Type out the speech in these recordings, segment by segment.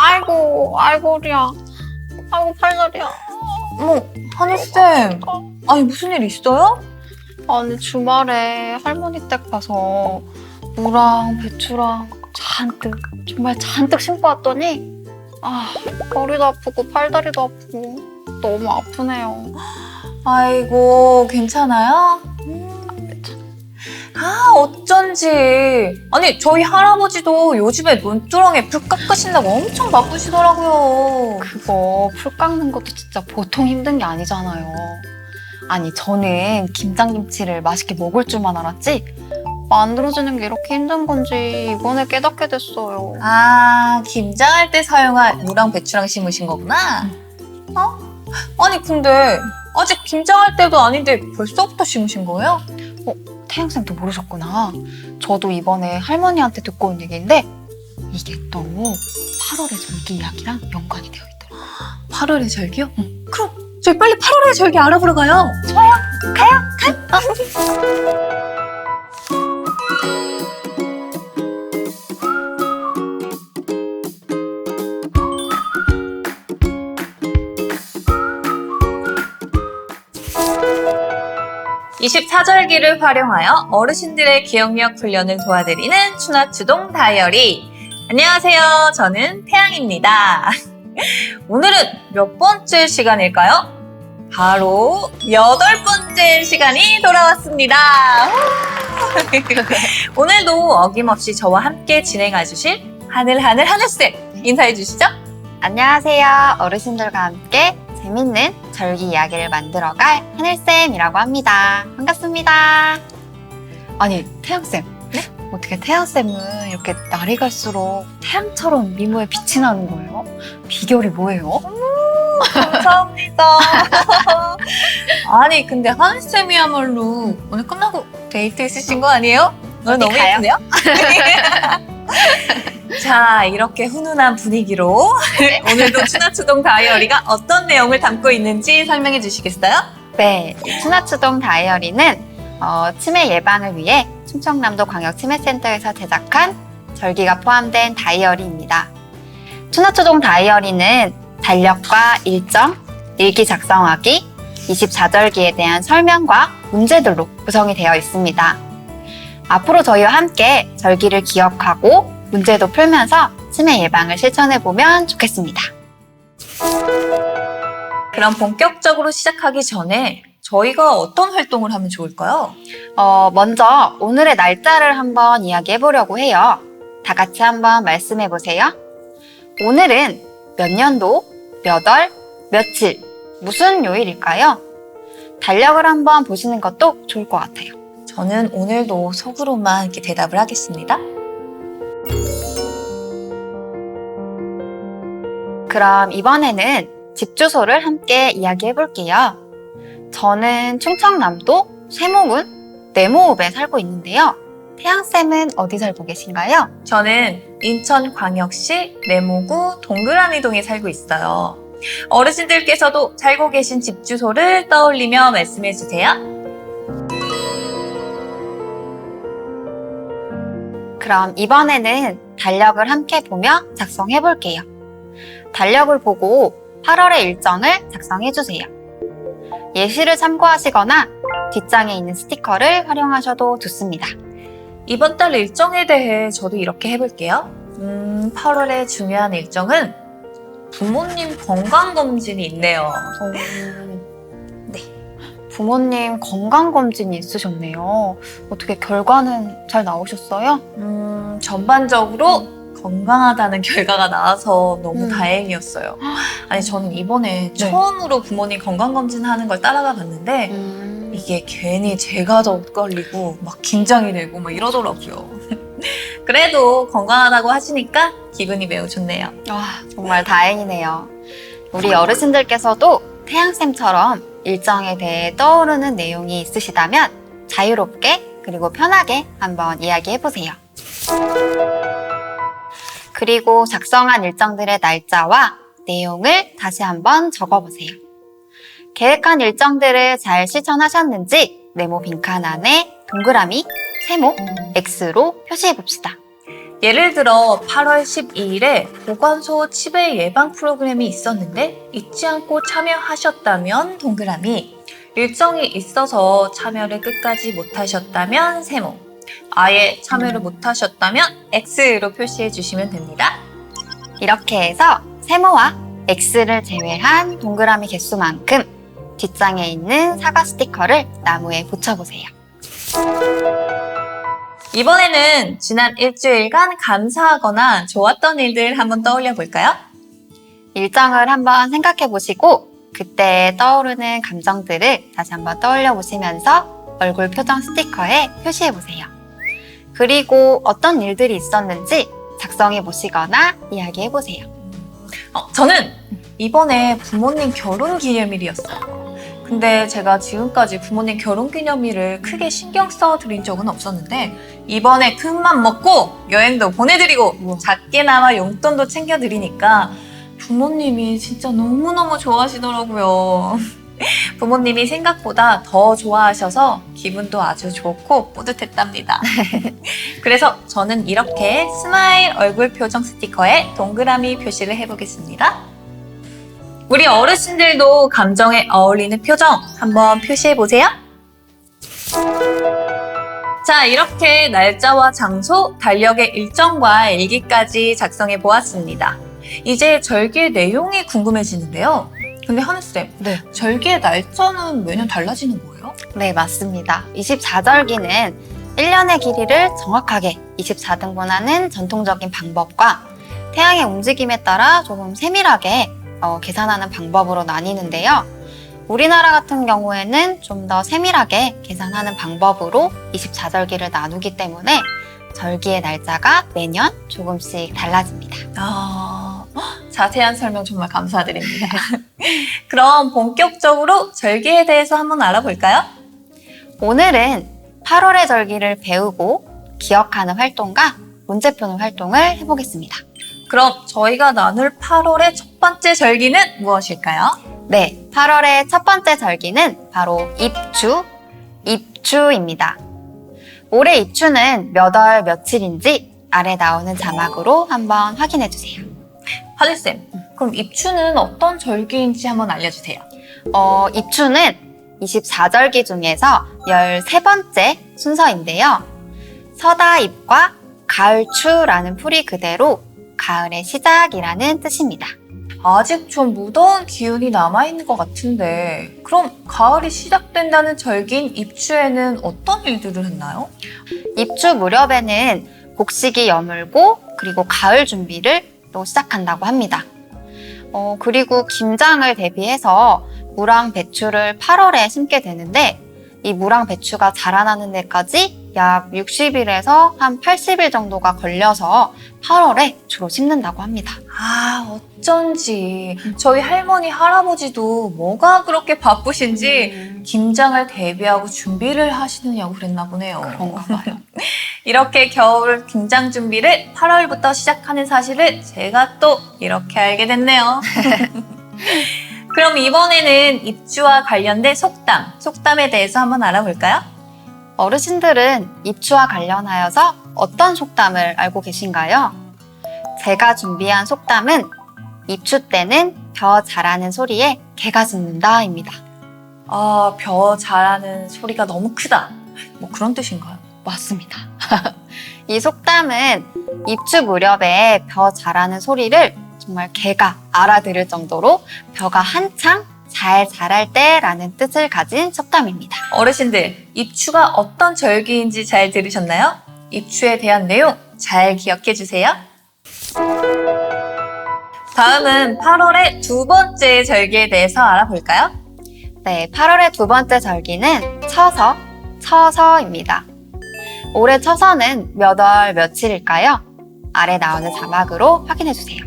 아이고, 아이고리야. 아이고, 팔다리야. 하늘쌤. 아니, 무슨 일 있어요? 아니, 주말에 할머니 댁 가서 무랑 배추랑 정말 잔뜩 심고 왔더니 머리도 아프고 팔다리도 아프고 너무 아프네요. 아이고, 괜찮아요? 어쩐지. 아니, 저희 할아버지도 요즘에 논두렁에 풀 깎으신다고 엄청 바쁘시더라고요. 그거 풀 깎는 것도 진짜 보통 힘든 게 아니잖아요. 아니, 저는 김장김치를 맛있게 먹을 줄만 알았지 만들어지는 게 이렇게 힘든 건지 이번에 깨닫게 됐어요. 김장할 때 사용할 무랑 배추랑 심으신 거구나? 아니, 근데 아직 김장할 때도 아닌데 벌써부터 심으신 거예요? 태양쌤도 모르셨구나. 저도 이번에 할머니한테 듣고 온 얘기인데 이게 또 8월의 절기 이야기랑 연관이 되어 있더라고요. 8월의 절기요? 그럼 저희 빨리 8월의 절기 알아보러 가요. 좋아요. 가요. 24절기를 활용하여 어르신들의 기억력 훈련을 도와드리는 추나추동 다이어리. 안녕하세요. 저는 태양입니다. 오늘은 몇 번째 시간일까요? 바로 8번째 시간이 돌아왔습니다. 오늘도 어김없이 저와 함께 진행해주실 하늘쌤 인사해 주시죠. 안녕하세요. 어르신들과 함께 재밌는 절기 이야기를 만들어갈 하늘쌤이라고 합니다. 반갑습니다. 아니, 태양쌤. 네? 어떻게 태양쌤은 이렇게 날이 갈수록 태양처럼 미모에 빛이 나는 거예요? 비결이 뭐예요? 감사합니다. 아니, 근데 하늘쌤이야말로 오늘 끝나고 데이트 있으신 거 아니에요? 오늘 너무 가요? 예쁜데요? 자, 이렇게 훈훈한 분위기로 오늘도 추나추동 다이어리가 어떤 내용을 담고 있는지 설명해 주시겠어요? 네, 추나추동 다이어리는 치매 예방을 위해 충청남도 광역치매센터에서 제작한 절기가 포함된 다이어리입니다. 추나추동 다이어리는 달력과 일정, 일기 작성하기, 24절기에 대한 설명과 문제들로 구성이 되어 있습니다. 앞으로 저희와 함께 절기를 기억하고 문제도 풀면서 치매 예방을 실천해보면 좋겠습니다. 그럼 본격적으로 시작하기 전에 저희가 어떤 활동을 하면 좋을까요? 먼저 오늘의 날짜를 한번 이야기해보려고 해요. 다 같이 한번 말씀해보세요. 오늘은 몇 년도, 몇 월, 며칠, 무슨 요일일까요? 달력을 한번 보시는 것도 좋을 것 같아요. 저는 오늘도 속으로만 이렇게 대답을 하겠습니다. 그럼 이번에는 집 주소를 함께 이야기해볼게요. 저는 충청남도 쇠목군 네모읍에 살고 있는데요. 태양쌤은 어디 살고 계신가요? 저는 인천광역시 내모구 동그라미동에 살고 있어요. 어르신들께서도 살고 계신 집 주소를 떠올리며 말씀해 주세요. 그럼 이번에는 달력을 함께 보며 작성해볼게요. 달력을 보고 8월의 일정을 작성해주세요. 예시를 참고하시거나 뒷장에 있는 스티커를 활용하셔도 좋습니다. 이번 달 일정에 대해 저도 이렇게 해볼게요. 8월의 중요한 일정은 부모님 건강검진이 있네요. 네. 부모님 건강검진이 있으셨네요. 어떻게 결과는 잘 나오셨어요? 전반적으로 건강하다는 결과가 나와서 너무 다행이었어요. 아니, 저는 이번에 처음으로 부모님 건강검진 하는 걸 따라가 봤는데 이게 괜히 제가 더 걸리고 막 긴장이 되고 막 이러더라고요. 그래도 건강하다고 하시니까 기분이 매우 좋네요. 정말 다행이네요. 우리 어르신들께서도 태양쌤처럼 일정에 대해 떠오르는 내용이 있으시다면 자유롭게 그리고 편하게 한번 이야기해보세요. 그리고 작성한 일정들의 날짜와 내용을 다시 한번 적어보세요. 계획한 일정들을 잘 실천하셨는지 네모 빈칸 안에 동그라미, 세모, X로 표시해봅시다. 예를 들어 8월 12일에 보건소 치매 예방 프로그램이 있었는데 잊지 않고 참여하셨다면 동그라미, 일정이 있어서 참여를 끝까지 못하셨다면 세모, 아예 참여를 못하셨다면 X로 표시해 주시면 됩니다. 이렇게 해서 세모와 X를 제외한 동그라미 개수만큼 뒷장에 있는 사과 스티커를 나무에 붙여보세요. 이번에는 지난 일주일간 감사하거나 좋았던 일들 한번 떠올려 볼까요? 일정을 한번 생각해 보시고 그때 떠오르는 감정들을 다시 한번 떠올려 보시면서 얼굴 표정 스티커에 표시해 보세요. 그리고 어떤 일들이 있었는지 작성해 보시거나 이야기해 보세요. 저는 이번에 부모님 결혼 기념일이었어요. 근데 제가 지금까지 부모님 결혼 기념일을 크게 신경 써 드린 적은 없었는데 이번에 큰맘 먹고 여행도 보내드리고 우와. 작게나마 용돈도 챙겨드리니까 부모님이 진짜 너무너무 좋아하시더라고요. 부모님이 생각보다 더 좋아하셔서 기분도 아주 좋고 뿌듯했답니다. 그래서 저는 이렇게 스마일 얼굴 표정 스티커에 동그라미 표시를 해보겠습니다. 우리 어르신들도 감정에 어울리는 표정 한번 표시해보세요. 자, 이렇게 날짜와 장소, 달력의 일정과 일기까지 작성해 보았습니다. 이제 절기의 내용이 궁금해지는데요. 근데 하늘쌤, 네. 절기의 날짜는 매년 달라지는 거예요? 네, 맞습니다. 24절기는 1년의 길이를 정확하게 24등분하는 전통적인 방법과 태양의 움직임에 따라 조금 세밀하게 계산하는 방법으로 나뉘는데요. 우리나라 같은 경우에는 좀 더 세밀하게 계산하는 방법으로 24절기를 나누기 때문에 절기의 날짜가 매년 조금씩 달라집니다. 자세한 설명 정말 감사드립니다. 그럼 본격적으로 절기에 대해서 한번 알아볼까요? 오늘은 8월의 절기를 배우고 기억하는 활동과 문제 푸는 활동을 해보겠습니다. 그럼 저희가 나눌 8월의 첫 번째 절기는 무엇일까요? 네, 8월의 첫 번째 절기는 바로 입추입니다. 올해 입추는 몇 월 며칠인지 아래 나오는 자막으로 한번 확인해 주세요. 하늘쌤, 그럼 입추는 어떤 절기인지 한번 알려주세요. 입추는 24절기 중에서 13번째 순서인데요. 서다입과 가을추라는 풀이 그대로 가을의 시작이라는 뜻입니다. 아직 좀 무더운 기운이 남아있는 것 같은데 그럼 가을이 시작된다는 절기인 입추에는 어떤 일들을 했나요? 입추 무렵에는 곡식이 여물고 그리고 가을 준비를 또 시작한다고 합니다. 그리고 김장을 대비해서 무랑 배추를 8월에 심게 되는데 이 무랑 배추가 자라나는 데까지 약 60일에서 한 80일 정도가 걸려서 8월에 주로 심는다고 합니다. 어쩐지 저희 할머니, 할아버지도 뭐가 그렇게 바쁘신지 김장을 대비하고 준비를 하시느냐고 그랬나 보네요. 그런가 봐요. 이렇게 겨울 김장 준비를 8월부터 시작하는 사실을 제가 또 이렇게 알게 됐네요. 그럼 이번에는 입추와 관련된 속담에 대해서 한번 알아볼까요? 어르신들은 입추와 관련하여서 어떤 속담을 알고 계신가요? 제가 준비한 속담은 입추 때는 벼 자라는 소리에 개가 짖는다입니다. 벼 자라는 소리가 너무 크다. 뭐 그런 뜻인가요? 맞습니다. 이 속담은 입추 무렵에 벼 자라는 소리를 정말 개가 알아들을 정도로 벼가 한창 잘 자랄 때라는 뜻을 가진 속담입니다. 어르신들, 입추가 어떤 절기인지 잘 들으셨나요? 입추에 대한 내용 잘 기억해 주세요. 다음은 8월의 두 번째 절기에 대해서 알아볼까요? 네, 8월의 두 번째 절기는 처서입니다. 올해 처서는 몇 월 며칠일까요? 아래 나오는 자막으로 확인해 주세요.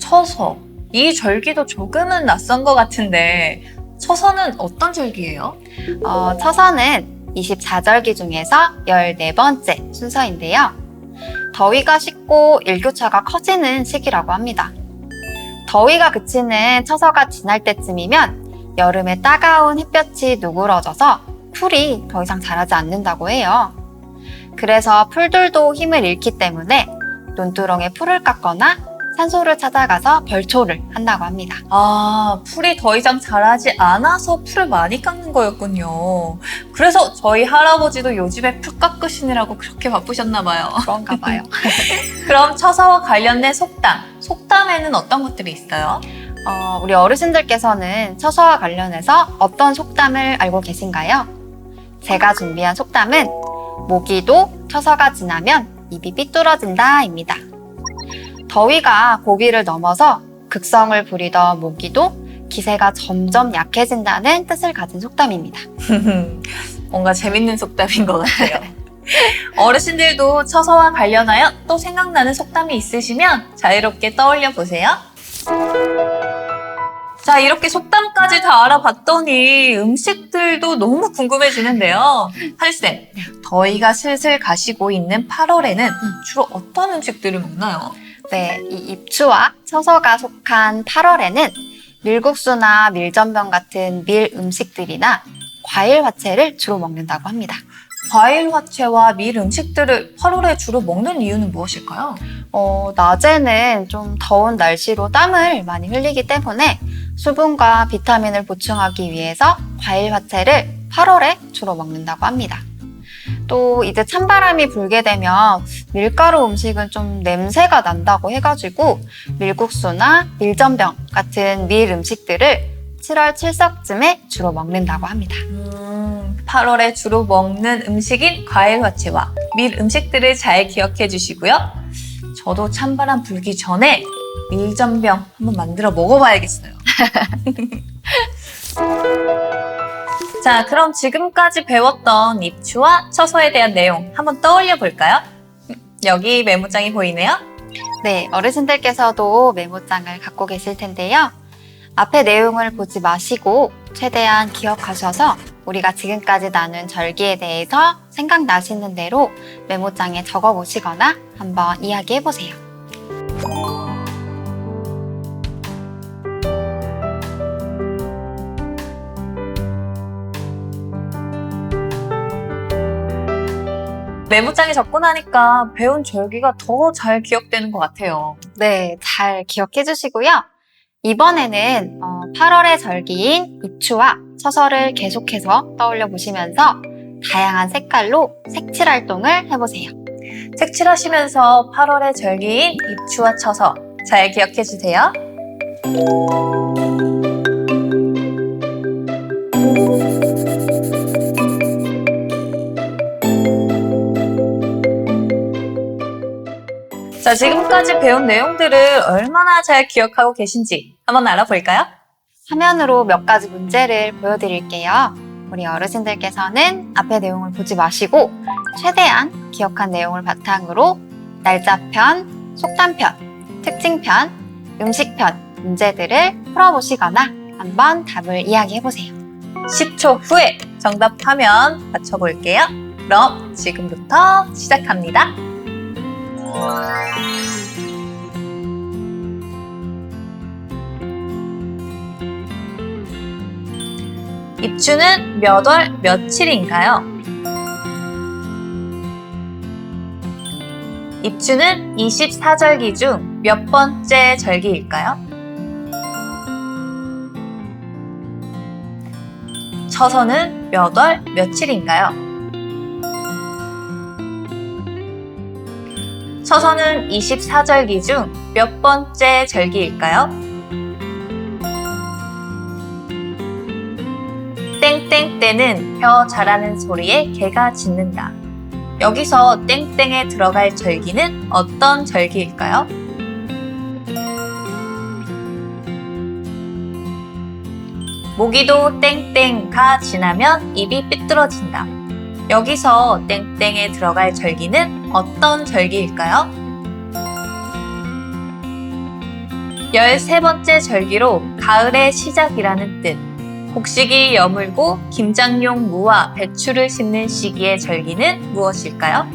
처서. 이 절기도 조금은 낯선 것 같은데 처서는 어떤 절기예요? 처서는 24절기 중에서 14번째 순서인데요. 더위가 식고 일교차가 커지는 시기라고 합니다. 더위가 그치는 처서가 지날 때쯤이면 여름의 따가운 햇볕이 누그러져서 풀이 더 이상 자라지 않는다고 해요. 그래서 풀들도 힘을 잃기 때문에 논두렁에 풀을 깎거나 산소를 찾아가서 벌초를 한다고 합니다. 아, 풀이 더 이상 자라지 않아서 풀을 많이 깎는 거였군요. 그래서 저희 할아버지도 요즘에 풀 깎으시느라고 그렇게 바쁘셨나 봐요. 그런가 봐요. 그럼 처서와 관련된 속담, 속담에는 어떤 것들이 있어요? 우리 어르신들께서는 처서와 관련해서 어떤 속담을 알고 계신가요? 제가 준비한 속담은 모기도 처서가 지나면 입이 삐뚤어진다입니다. 더위가 고기를 넘어서 극성을 부리던 모기도 기세가 점점 약해진다는 뜻을 가진 속담입니다. 뭔가 재밌는 속담인 것 같아요. 어르신들도 처서와 관련하여 또 생각나는 속담이 있으시면 자유롭게 떠올려 보세요. 자, 이렇게 속담까지 다 알아봤더니 음식들도 너무 궁금해지는데요. 하늘쌤, 더위가 슬슬 가시고 있는 8월에는 주로 어떤 음식들을 먹나요? 네, 이 입추와 처서가 속한 8월에는 밀국수나 밀전병 같은 밀 음식들이나 과일 화채를 주로 먹는다고 합니다. 과일 화채와 밀 음식들을 8월에 주로 먹는 이유는 무엇일까요? 낮에는 좀 더운 날씨로 땀을 많이 흘리기 때문에 수분과 비타민을 보충하기 위해서 과일 화채를 8월에 주로 먹는다고 합니다. 또 이제 찬바람이 불게 되면 밀가루 음식은 좀 냄새가 난다고 해가지고 밀국수나 밀전병 같은 밀 음식들을 7월 7석쯤에 주로 먹는다고 합니다. 8월에 주로 먹는 음식인 과일 화채와 밀 음식들을 잘 기억해 주시고요. 저도 찬바람 불기 전에 밀전병 한번 만들어 먹어봐야겠어요. 자, 그럼 지금까지 배웠던 입추와 처서에 대한 내용 한번 떠올려 볼까요? 여기 메모장이 보이네요. 네, 어르신들께서도 메모장을 갖고 계실 텐데요. 앞에 내용을 보지 마시고 최대한 기억하셔서 우리가 지금까지 나눈 절기에 대해서 생각나시는 대로 메모장에 적어보시거나 한번 이야기해보세요. 메모장에 적고 나니까 배운 절기가 더 잘 기억되는 것 같아요. 네, 잘 기억해 주시고요. 이번에는 8월의 절기인 입추와 처서를 계속해서 떠올려 보시면서 다양한 색깔로 색칠 활동을 해보세요. 색칠하시면서 8월의 절기인 입추와 처서 잘 기억해 주세요. 자, 지금까지 배운 내용들을 얼마나 잘 기억하고 계신지 한번 알아볼까요? 화면으로 몇 가지 문제를 보여드릴게요. 우리 어르신들께서는 앞에 내용을 보지 마시고 최대한 기억한 내용을 바탕으로 날짜편, 속담편, 특징편, 음식편 문제들을 풀어보시거나 한번 답을 이야기해보세요. 10초 후에 정답하면 맞춰볼게요. 그럼 지금부터 시작합니다. 입추는 몇 월 며칠인가요? 입추는 24절기 중 몇 번째 절기일까요? 처서는 몇 월 며칠인가요? 처서는 24절기 중 몇 번째 절기일까요? 땡땡 때는 벼 자라는 소리에 개가 짖는다. 여기서 땡땡에 들어갈 절기는 어떤 절기일까요? 모기도 땡땡가 지나면 입이 삐뚤어진다. 여기서 땡땡에 들어갈 절기는 어떤 절기일까요? 13번째 절기로 가을의 시작이라는 뜻. 곡식이 여물고 김장용 무와 배추를 심는 시기의 절기는 무엇일까요?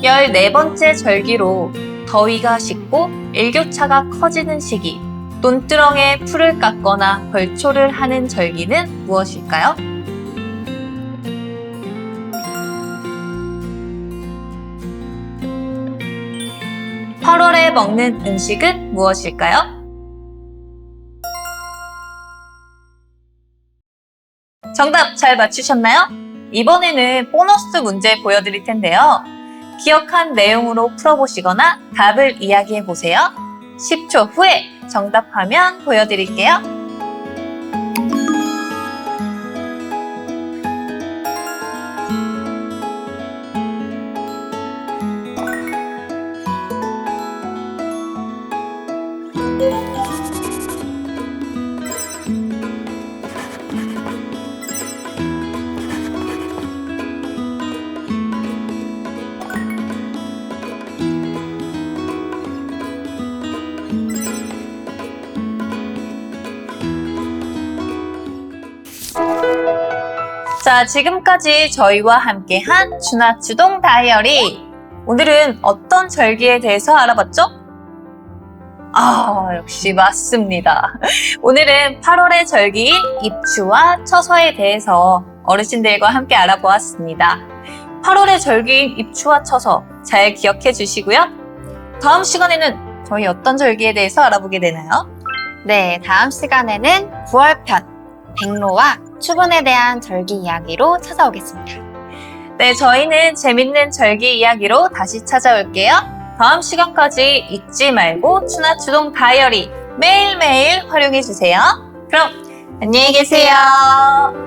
14번째 절기로 더위가 식고 일교차가 커지는 시기. 논두렁에 풀을 깎거나 벌초를 하는 절기는 무엇일까요? (8월에) 먹는 음식은 무엇일까요? 정답 잘 맞추셨나요? 이번에는 보너스 문제 보여드릴 텐데요. 기억한 내용으로 풀어보시거나 답을 이야기해보세요. 10초 후에 정답하면 보여드릴게요. 자, 지금까지 저희와 함께한 추나추동 다이어리. 오늘은 어떤 절기에 대해서 알아봤죠? 역시 맞습니다. 오늘은 8월의 절기인 입추와 처서에 대해서 어르신들과 함께 알아보았습니다. 8월의 절기인 입추와 처서 잘 기억해 주시고요. 다음 시간에는 저희 어떤 절기에 대해서 알아보게 되나요? 네, 다음 시간에는 9월편 백로와 추분에 대한 절기 이야기로 찾아오겠습니다. 네, 저희는 재밌는 절기 이야기로 다시 찾아올게요. 다음 시간까지 잊지 말고 추나추동 다이어리 매일매일 활용해주세요. 그럼 안녕히 계세요.